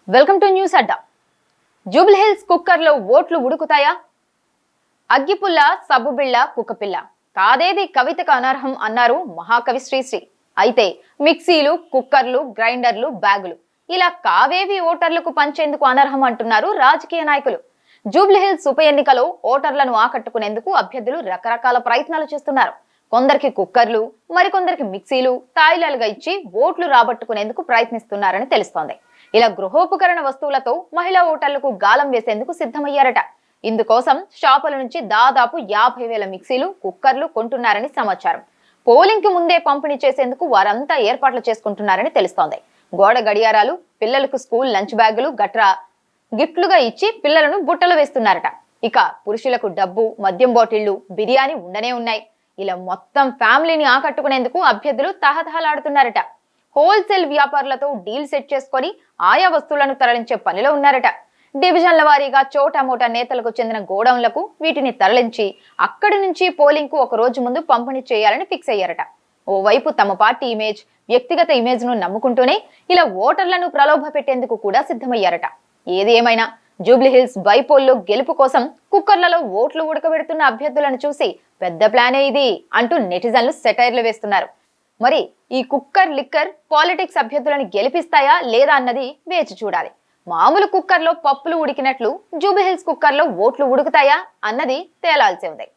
Welcome to news అడ్డా. జూబ్లీహిల్స్ కుక్కర్లో ఓట్లు ఉడుకుతాయా? అగ్గిపుల్ల, సబ్బుబిళ్ళ, కుక్కపిల్ల కాదేది కవితకు అనర్హం అన్నారు మహాకవి శ్రీశ్రీ. అయితే మిక్సీలు, కుక్కర్లు, గ్రైండర్లు, బ్యాగులు ఇలా కావేవి ఓటర్లకు పంచేందుకు అనర్హం అంటున్నారు రాజకీయ నాయకులు. జూబ్లీహిల్స్ ఉప ఎన్నికలో ఓటర్లను ఆకట్టుకునేందుకు అభ్యర్థులు రకరకాల ప్రయత్నాలు చేస్తున్నారు. కొందరికి కుక్కర్లు, మరికొందరికి మిక్సీలు తాయిలాలుగా ఇచ్చి ఓట్లు రాబట్టుకునేందుకు ప్రయత్నిస్తున్నారని తెలుస్తోంది. ఇలా గృహోపకరణ వస్తువులతో మహిళా ఓటర్లకు గాలం వేసేందుకు సిద్ధమయ్యారట. ఇందుకోసం షాపుల నుంచి దాదాపు 50,000 మిక్సీలు, కుక్కర్లు కొంటున్నారని సమాచారం. పోలింగ్ కి ముందే పంపిణీ చేసేందుకు వారంతా ఏర్పాట్లు చేసుకుంటున్నారని తెలుస్తోంది. గోడ గడియారాలు, పిల్లలకు స్కూల్ లంచ్ బ్యాగులు గట్రా గిఫ్ట్లుగా ఇచ్చి పిల్లలను బుట్టలు వేస్తున్నారట. ఇక పురుషులకు డబ్బు, మద్యం బాటిళ్లు, బిర్యానీ ఉండనే ఉన్నాయి. ఇలా మొత్తం ఫ్యామిలీని ఆకట్టుకునేందుకు అభ్యర్థులు తహతహలాడుతున్నారట. హోల్సేల్ వ్యాపారులతో డీల్ సెట్ చేసుకొని ఆయా వస్తువులను తరలించే పనిలో ఉన్నారట. డివిజన్ల వారీగా చోటామోటా నేతలకు చెందిన గోడౌన్లకు వీటిని తరలించి అక్కడి నుంచి పోలింగ్ కు ఒక రోజు ముందు పంపిణీ చేయాలని ఫిక్స్ అయ్యారట. ఓవైపు తమ పార్టీ ఇమేజ్, వ్యక్తిగత ఇమేజ్ ను నమ్ముకుంటూనే ఇలా ఓటర్లను ప్రలోభ పెట్టేందుకు కూడా సిద్ధమయ్యారట. ఏది ఏమైనా జూబ్లీహిల్స్ బైపోల్లో గెలుపు కోసం కుక్కర్లలో ఓట్లు ఉడకబెడుతున్న అభ్యర్థులను చూసి పెద్ద ప్లానే ఇది అంటూ నెటిజన్లు సెటైర్లు వేస్తున్నారు. మరి ఈ కుక్కర్ లిక్కర్ పాలిటిక్స్ అభ్యర్థులను గెలిపిస్తాయా లేదా అన్నది వేచి చూడాలి. మామూలు కుక్కర్లో పప్పులు ఉడికినట్లు జూబ్లీహిల్స్ కుక్కర్లో ఓట్లు ఉడుకుతాయా అన్నది తేలాల్సి ఉంది.